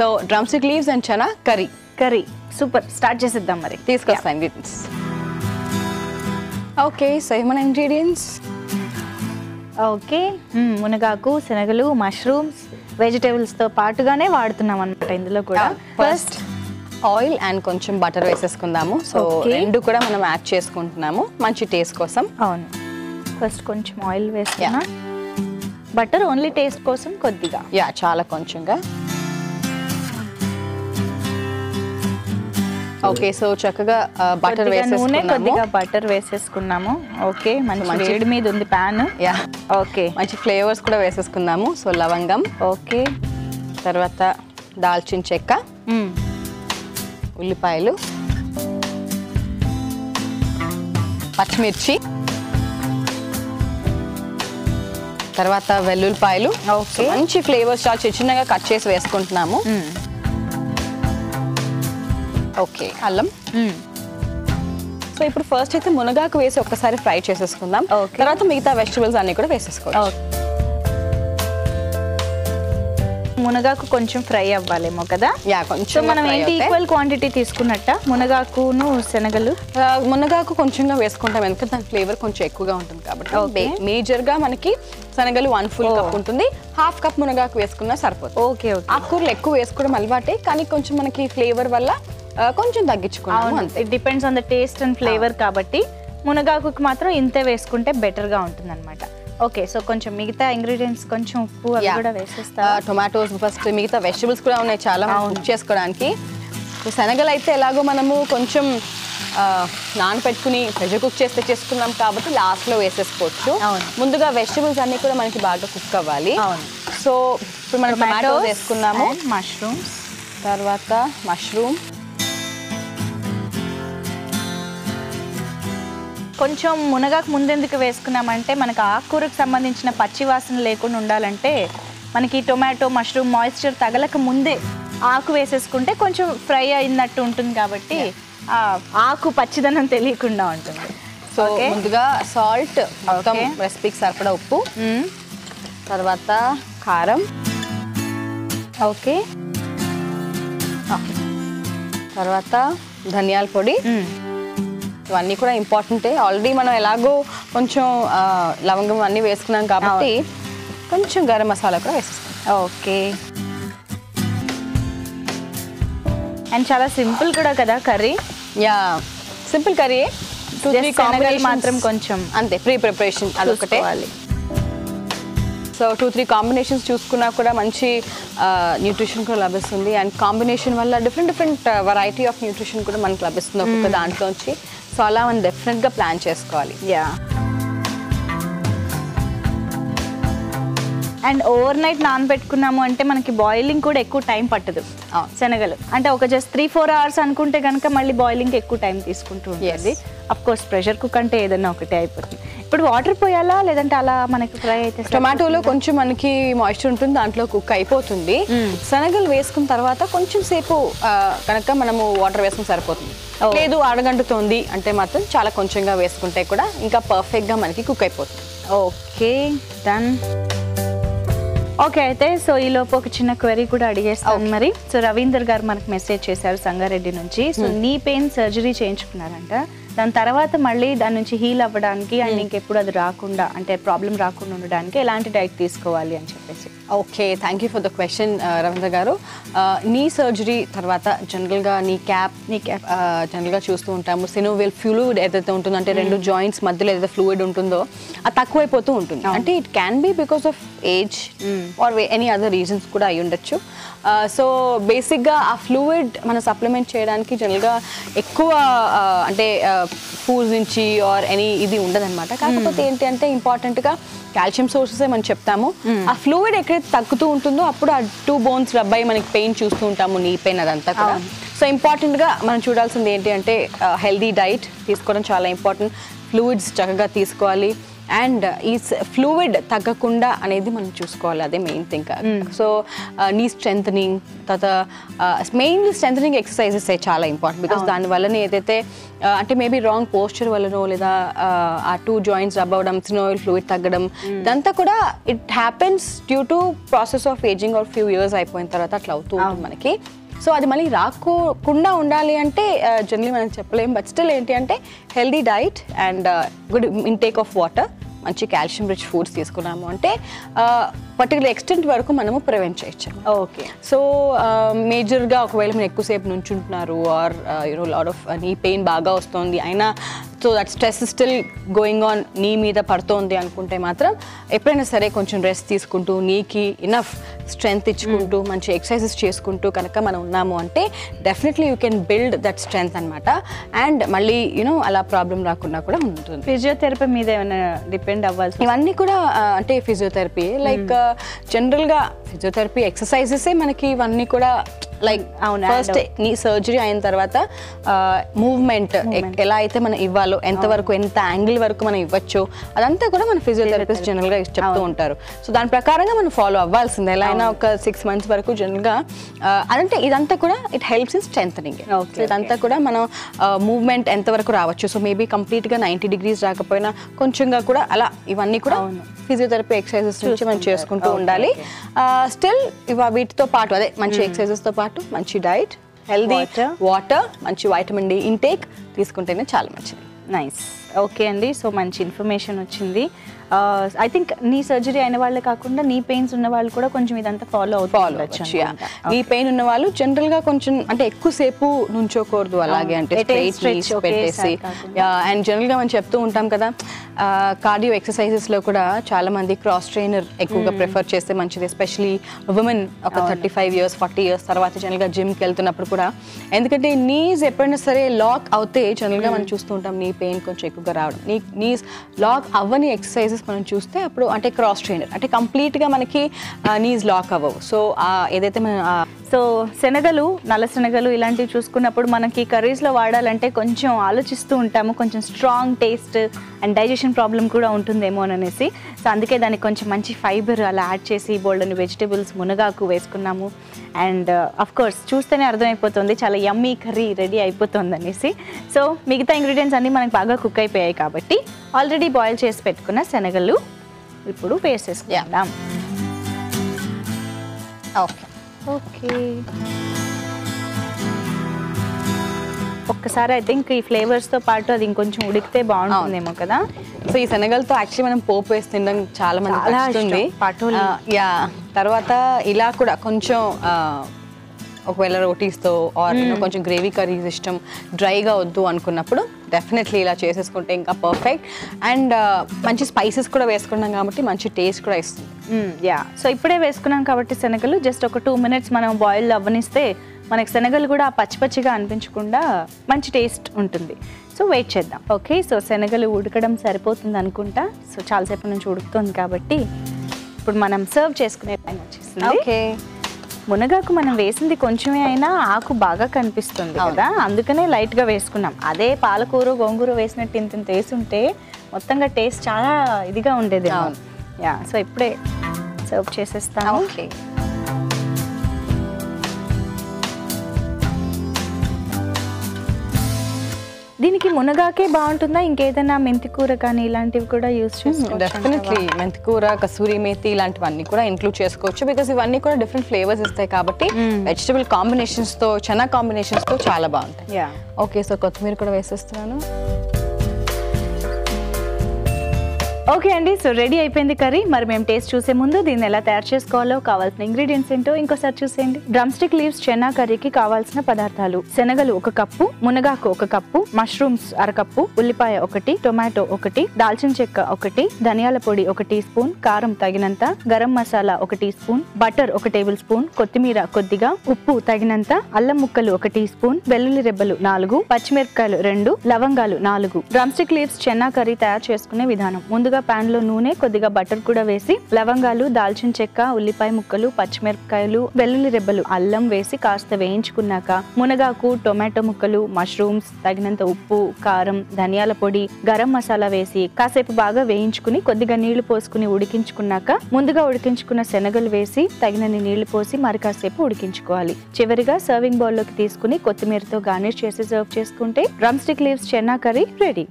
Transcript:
So drumstick leaves and chana curry super. Start చేసేద్దాం మరి. తీసుకొస్తాను ఇంగ్రీడియంట్స్. ఓకే, సో ఏమైనా ఇంగ్రీడియంట్స్? ఓకే, మునగాకు, శనగలు, మష్రూమ్స్, వెజిటేబుల్స్తో పాటుగానే వాడుతున్నాం అనమాట ఇందులో కూడా. ఫస్ట్ ఆయిల్ అండ్ కొంచెం బటర్ వేసేసుకుందాము. సో రెండు కూడా మనం యాడ్ చేసుకుంటున్నాము మంచి టేస్ట్ కోసం. అవును, ఫస్ట్ కొంచెం ఆయిల్ వేస్తున్నా. బటర్ ఓన్లీ టేస్ట్ కోసం కొద్దిగా. చాలా కొంచెంగా. ఓకే, సో చక్కగా బటర్ వేసేసుకున్నాము. కొద్దిగా బటర్ వేసేసుకున్నాము. ఓకే, మంచి వేడి మీద ఉంది ప్యాన్. ఓకే, మంచి ఫ్లేవర్స్ కూడా వేసేసుకుందాము. సో లవంగం, ఓకే, తర్వాత దాల్చిన చెక్క, ఉల్లిపాయలు, పచ్చిమిర్చి, తర్వాత వెల్లుల్లిపాయలు. ఓకే, మంచి ఫ్లేవర్స్ చాలా చిన్నగా కట్ చేసి వేసుకుంటున్నాము. ఓకే, అల్లం. సో ఇప్పుడు ఫస్ట్ అయితే మునగాకు వేసి ఒక్కసారి ఫ్రై చేసేసుకుందాం. తర్వాత మిగతా వెజిటబుల్స్ అన్ని కూడా వేసేసుకోవాలి. మునగాకు కొంచెం ఫ్రై అవ్వాలేమో కదా. కొంచెం. మనం ఏంటి ఈక్వల్ క్వాంటిటీ తీసుకున్నట్ట మునగాకును శనగలు? మునగాకు కొంచెంగా వేసుకుంటాం ఎందుకంటే దాని ఫ్లేవర్ కొంచెం ఎక్కువగా ఉంటుంది కాబట్టి. మేజర్ గా మనకి శనగలు 1 full కప్ ఉంటుంది. 1/2 కప్ మునగాకు వేసుకున్నా సరిపోతుంది. ఓకే, ఆకుకూరలు ఎక్కువ వేసుకోవడం అలవాటే, కానీ కొంచెం మనకి ఫ్లేవర్ వల్ల కొంచెం తగ్గించుకున్నాము అంతే. It depends on the taste and flavour కాబట్టి మునగాకుకి మాత్రం ఇంతే వేసుకుంటే బెటర్ గా ఉంటుంది అనమాట. ఓకే, సో కొంచెం మిగతా ఇంగ్రీడియంట్స్ కొంచెం ఉప్పు అవి కూడా వేసేస్తా. టొమాటోస్ ఫస్ట్, మిగతా వెజిటబుల్స్ కూడా ఉన్నాయి చాలా కుక్ చేసుకోవడానికి. శనగలు అయితే ఎలాగో మనము కొంచెం నానపెట్టుకుని ప్రెషర్ కుక్ చేస్తే చేసుకున్నాం కాబట్టి లాస్ట్లో వేసేసుకోవచ్చు. ముందుగా వెజిటబుల్స్ అన్ని కూడా మనకి బాగా కుక్ అవ్వాలి. సో ఇప్పుడు మనం టొమాటోస్ వేసుకున్నాము, మష్రూమ్స్, తర్వాత మష్రూమ్, కొంచెం మునగాకు ముందెందుకు వేసుకున్నామంటే మనకు ఆకుకూరకు సంబంధించిన పచ్చి వాసన లేకుండా ఉండాలంటే మనకి టొమాటో మష్రూమ్ మాయిశ్చర్ తగలక ముందే ఆకు వేసేసుకుంటే కొంచెం ఫ్రై అయినట్టు ఉంటుంది కాబట్టి ఆకు పచ్చిదనం తెలియకుండా ఉంటుంది. సో ముందుగా సాల్ట్, మొత్తం రెసిపీకి సరిపడా ఉప్పు, తర్వాత కారం, ఓకే, తర్వాత ధనియాల పొడి. ఇవన్నీ కూడా ఇంపార్టెంటే. ఆల్రెడీ మనం ఎలాగో కొంచెం లవంగం అన్నీ వేసుకున్నాం కాబట్టి కొంచెం గరం మసాలా కూడా వేసేసుకుంటాం. ఓకే, అండ్ చాలా సింపుల్ కూడా కదా కర్రీ. Simple curry. 2-3 కాంబినేషన్ మాత్రం కొంచెం అంతే, ప్రీ ప్రిపరేషన్ అదొకటే. సో 2-3 కాంబినేషన్స్ చూసుకున్నా కూడా మంచి న్యూట్రిషన్ కూడా లభిస్తుంది. అండ్ కాంబినేషన్ వల్ల డిఫరెంట్ వెరైటీ ఆఫ్ న్యూట్రిషన్ కూడా మనకు లభిస్తుంది ఒక్కొక్క దాంట్లోంచి. సో అలా మనం డెఫినెట్గా ప్లాన్ చేసుకోవాలి. అండ్ ఓవర్ నైట్ నానబెట్టుకున్నాము అంటే మనకి బాయిలింగ్ కూడా ఎక్కువ టైం పట్టదు శనగలు. అంటే ఒక జస్ట్ 3-4 hours అనుకుంటే కనుక మళ్ళీ బాయిలింగ్ ఎక్కువ టైం తీసుకుంటూ ఉంటుంది. అఫ్ కోర్స్ ప్రెషర్ కుక్ అంటే ఏదైనా ఒకటే అయిపోతుంది. ఇప్పుడు వాటర్ పోయాలా లేదంటే అలా మనకి ఫ్రై అయితే? టొమాటోలో కొంచెం మనకి మాయిశ్చర్ ఉంటుంది, దాంట్లో కుక్ అయిపోతుంది. శనగలు వేసుకున్న తర్వాత కొంచెం సేపు కనుక మనము వాటర్ వేసుకుని సరిపోతుంది. లేదు అడగంటుతోంది అంటే మాత్రం చాలా కొంచెంగా వేసుకుంటే కూడా ఇంకా పర్ఫెక్ట్గా మనకి కుక్ అయిపోతుంది. Okay, done. ఓకే, అయితే సో ఈ లోపు ఒక చిన్న క్వెరీ కూడా అడిగేస్తాను మరి. సో రవీందర్ గారు మనకు మెసేజ్ చేశారు సంగారెడ్డి నుంచి. సో నీ పెయిన్ సర్జరీ చేయించుకున్నారంట, దాని తర్వాత మళ్ళీ దాని నుంచి హీల్ అవ్వడానికి అండ్ ఇంకెప్పుడు అది రాకుండా అంటే ప్రాబ్లం రాకుండా ఉండడానికి ఎలాంటి డైట్ తీసుకోవాలి అని చెప్పేసి. Okay, thank you for the question Ravindra గారు. నీ సర్జరీ తర్వాత జనరల్గా నీ క్యాప్ జనరల్గా చూస్తూ ఉంటాము. సినోవియల్ ఫ్లూయిడ్ ఏదైతే ఉంటుందో అంటే 2 జాయింట్స్ మధ్యలో ఏదైతే ఫ్లూయిడ్ ఉంటుందో అది తక్కువైపోతూ ఉంటుంది. అంటే it can be because of age or any other reasons కూడా అయి ఉండొచ్చు. సో బేసిక్గా ఆ ఫ్లూయిడ్ మనం సప్లిమెంట్ చేయడానికి జనరల్గా ఎక్కువ అంటే ఫుడ్స్ నుంచి ఆర్ ఎనీ ఇది ఉండదన్నమాట. కాకపోతే ఏంటి అంటే ఇంపార్టెంట్గా కాల్షియం సోర్సెస్ మనం చెప్తాము. ఆ ఫ్లూయిడ్ ఎక్కడైతే తగ్గుతూ ఉంటుందో అప్పుడు ఆ 2 bones రబ్ అయ్యి మనకి పెయిన్ చూస్తూ ఉంటాము, నీ పెయిన్ అదంతా కూడా. సో ఇంపార్టెంట్గా మనం చూడాల్సింది ఏంటి అంటే హెల్దీ డైట్ తీసుకోవడం చాలా ఇంపార్టెంట్. ఫ్లూయిడ్స్ చక్కగా తీసుకోవాలి. అండ్ ఈ ఫ్లూయిడ్ తగ్గకుండా అనేది మనం చూసుకోవాలి, అదే మెయిన్ థింగ్. సో నీ స్ట్రెంథనింగ్, తర్వాత మెయిన్లీ స్ట్రెంథనింగ్ ఎక్సర్సైజెస్ చాలా ఇంపార్టెంట్. బికాస్ దానివల్లనే ఏదైతే అంటే మేబీ రాంగ్ పోస్చర్ వల్లనో లేదా ఆ 2 జాయింట్స్ రబ్ అవ్వడం, సినోవియల్ ఫ్లూయిడ్ తగ్గడం, ఇదంతా కూడా it happens due to process of ageing or few years అయిపోయిన తర్వాత అట్లా అవుతూ ఉంటుంది మనకి. సో అది మళ్ళీ రాకుండా ఉండాలి అంటే జనరలీ మనం చెప్పలేం. బట్ స్టిల్ ఏంటి అంటే healthy diet and good intake of water, మంచి కాల్షియం రిచ్ ఫుడ్స్ తీసుకున్నాము అంటే పర్టికులర్ ఎక్స్టెంట్ వరకు మనము ప్రివెంట్ చేయొచ్చు. ఓకే. సో మేజర్గా ఒకవేళ మీరు ఎక్కువసేపు నుంచుంటున్నారు or you know lot of knee pain బాగా వస్తుంది అయినా so that stress still going on knee మీద పడుతోంది అనుకుంటే మాత్రం ఎప్పుడైనా సరే కొంచెం రెస్ట్ తీసుకుంటూ నీకి ఇనఫ్ స్ట్రెంగ్త్ ఇచ్చుకుంటూ మంచి ఎక్సర్సైజెస్ చేసుకుంటూ కనుక మనం ఉన్నాము అంటే definitely you can build that strength అనమాట. అండ్ మళ్ళీ యూనో అలా ప్రాబ్లం రాకుండా కూడా ఉంటుంది. ఫిజియోథెరపీ మీద ఏమైనా డిపెండ్ అవ్వాల్సి? ఇవన్నీ కూడా అంటే ఫిజియోథెరపీ లైక్ జనరల్గా ఫిజియోథెరపీ ఎక్సర్సైజెసే మనకి ఇవన్నీ కూడా లైక్ ఫస్ట్ నీ సర్జరీ అయిన తర్వాత మూవ్మెంట్ ఎలా అయితే మనం ఇవ్వాలో, ఎంతవరకు ఎంత యాంగిల్ వరకు మనం ఇవ్వచ్చో అదంతా కూడా మన ఫిజియోథెరపిస్ట్ జనరల్గా చెప్తూ ఉంటారు. సో దాని ప్రకారంగా మనం ఫాలో అవ్వాల్సిందే. ఎలా అయినా ఒక 6 months వరకు జనరల్గా అదంటే ఇదంతా కూడా ఇట్ హెల్ప్స్ ఇన్ స్ట్రెంథనింగ్. ఇదంతా కూడా మనం మూవ్మెంట్ ఎంతవరకు రావచ్చు. సో మేబీ కంప్లీట్గా 90 degrees రాకపోయినా కొంచెంగా కూడా అలా ఇవన్నీ కూడా ఫిజియోథెరపీ ఎక్సర్సైజెస్ నుంచి మనం చేసుకుంటూ ఉండాలి. స్టిల్ వీటితో పాటు అదే మంచి ఎక్సర్సైజెస్తో పాటు మంచి డైట్, హెల్దీ వాటర్, మంచి వైటమిన్ డి ఇంటేక్ తీసుకుంటేనే చాలా మంచిది. నైస్. ఓకే అండి. సో మంచి ఇన్ఫర్మేషన్ వచ్చింది. ఐ థింక్ నీ సర్జరీ అయిన వాళ్ళే కాకుండా నీ పెయిన్స్ ఉన్న వాళ్ళు కూడా కొంచెం ఇదంతా ఫాలో అవుతారు. నీ పెయిన్ ఉన్న వాళ్ళు జనరల్ గా కొంచెం అంటే ఎక్కువసేపు నుంచోకూడదు, అలాగే అంటే పెట్టేసి. అండ్ జనరల్ గా మనం చెప్తూ ఉంటాం కదా కార్డియో ఎక్సర్సైజెస్ లో కూడా చాలా మంది క్రాస్ ట్రైనర్ ఎక్కువగా ప్రిఫర్ చేస్తే మంచిది. ఎస్పెషలీ ఉమెన్ ఒక 35 years 40 years తర్వాత జనరల్ గా జిమ్ కి వెళ్తున్నప్పుడు కూడా, ఎందుకంటే నీస్ ఎప్పుడైనా సరే లాక్ అవుతే జనరల్ గా మనం చూస్తూ ఉంటాం నీ పెయిన్ కొంచెం ఎక్కువగా రావడం. నీస్ లాక్ అవ్వని ఎక్సర్సైజెస్ మనం చూస్తే అప్పుడు అంటే క్రాస్ ట్రైనర్ అంటే కంప్లీట్ గా మనకి నీస్ లాక్ అవ్వవు. సో ఏదైతే మనం సో శనగలు, నల్ల శనగలు ఇలాంటివి చూసుకున్నప్పుడు మనకి కర్రీస్లో వాడాలంటే కొంచెం ఆలోచిస్తూ ఉంటాము, కొంచెం strong taste and digestion problem కూడా ఉంటుందేమో అనేసి. సో అందుకే దానికి కొంచెం మంచి ఫైబర్ అలా యాడ్ చేసి బోల్డని వెజిటేబుల్స్, మునగాకు వేసుకున్నాము. అండ్ అఫ్ కోర్స్ చూస్తేనే అర్థమైపోతుంది చాలా యమ్మీ కర్రీ రెడీ అయిపోతుంది అనేసి. సో మిగతా ఇంగ్రీడియంట్స్ అన్నీ మనకు బాగా కుక్ అయిపోయాయి కాబట్టి ఆల్రెడీ బాయిల్ చేసి పెట్టుకున్న శనగలు ఇప్పుడు వేసేసుకుందాం. Okay okay. ఒక్కసారి ఐ థింక్ ఈ ఫ్లేవర్స్తో పాటు అది ఇంకొంచెం ఉడికితే బాగుంటుందేమో కదా. సో ఈ శనగలతో యాక్చువల్లీ మనం పోపు వేసి తినడం చాలా మంది నచ్చుతుంది. యా, తర్వాత ఇలా కూడా కొంచెం ఒకవేళ రోటీస్తో ఆర్ కొంచెం గ్రేవీ కర్రీస్ ఇష్టం, డ్రైగా వద్దు అనుకున్నప్పుడు డెఫినెట్లీ ఇలా చేసేసుకుంటే ఇంకా పర్ఫెక్ట్. అండ్ మంచి స్పైసెస్ కూడా వేసుకున్నాం కాబట్టి మంచి టేస్ట్ కూడా ఇస్తుంది. యా, సో ఇప్పుడే వేసుకున్నాం కాబట్టి శనగలు జస్ట్ ఒక 2 minutes మనం బాయిల్ అవ్వనిస్తే మనకి శనగలు కూడా పచ్చి పచ్చిగా అనిపించకుండా మంచి టేస్ట్ ఉంటుంది. సో వెయిట్ చేద్దాం. ఓకే, సో శనగలు ఉడకడం సరిపోతుంది అనుకుంటా. సో చాలాసేపు నుంచి ఉడుకుతుంది కాబట్టి ఇప్పుడు మనం సర్వ్ చేసుకునే టైం వచ్చేసింది. ఓకే, మునగాకు మనం వేసింది కొంచెమే అయినా ఆకు బాగా కనిపిస్తుంది కదా, అందుకనే లైట్గా వేసుకున్నాం. అదే పాలకూర, గోంగూర వేసినట్టు ఇంత వేసుంటే మొత్తంగా టేస్ట్ చాలా ఇదిగా ఉండేది. యా, సో ఇప్పుడే సర్వ్ చేసేస్తాను. ఓకే, దీనికి మునగాకే బాగుంటుందా, ఇంకేదైనా మెంతి కూర కానీ ఇలాంటివి కూడా యూజ్ చేసుకోవచ్చు? డెఫినెట్లీ మెంతి కూర, కసూరి మేతి ఇలాంటివన్నీ కూడా ఇంక్లూడ్ చేసుకోవచ్చు. బికాస్ ఇవన్నీ కూడా డిఫరెంట్ ఫ్లేవర్స్ ఇస్తాయి కాబట్టి వెజిటబుల్ కాంబినేషన్స్ తో, చనా కాంబినేషన్స్ తో చాలా బాగుంటాయి. ఓకే, సో కొత్తిమీర కూడా వేసేస్తున్నాను. ఓకే అండి, సో రెడీ అయిపోయింది కర్రీ. మరి మేము టేస్ట్ చూసే ముందు దీన్ని ఎలా తయారు చేసుకోవాలో, కావాల్సిన ఇంగ్రీడియంట్స్ ఏంటో ఇంకోసారి చూసేయండి. డ్రమ్ స్టిక్ లీవ్స్ చెన్నా కర్రీకి కావాల్సిన పదార్థాలు: శనగలు 1 కప్పు, మునగాకు 1 కప్పు, మష్రూమ్స్ 1/2 కప్పు, ఉల్లిపాయ 1, టొమాటో 1, దాల్చిన చెక్క 1, ధనియాల పొడి 1 టీ స్పూన్, కారం తగినంత, garam masala 1 teaspoon, butter 1 tablespoon, కొత్తిమీర కొద్దిగా, ఉప్పు తగినంత, అల్లం ముక్కలు 1 టీ స్పూన్, వెల్లుల్లి రెబ్బలు 4, పచ్చిమిరపకాయలు 2, లవంగాలు 4. Drum stick leaves Chenna curry తయారు చేసుకునే విధానం: ముందుగా పాన్ లో నూనె, కొద్దిగా బటర్ కూడా వేసి లవంగాలు, దాల్చిన చెక్క, ఉల్లిపాయ ముక్కలు, పచ్చిమిరపకాయలు, వెల్లుల్లి రెబ్బలు, అల్లం వేసి కాస్త వేయించుకున్నాక మునగాకు, టొమాటో ముక్కలు, మష్రూమ్స్, తగినంత ఉప్పు, కారం, ధనియాల పొడి, గరం మసాలా వేసి కాసేపు బాగా వేయించుకుని కొద్దిగా నీళ్లు పోసుకుని ఉడికించుకున్నాక ముందుగా ఉడికించుకున్న శనగలు వేసి తగినన్ని నీళ్లు పోసి మరి కాసేపు ఉడికించుకోవాలి. చివరిగా సర్వింగ్ బౌల్ లోకి తీసుకుని కొత్తిమీరతో గార్నిష్ చేసి సర్వ్ చేసుకుంటే drum stick leaves Chenna curry ready.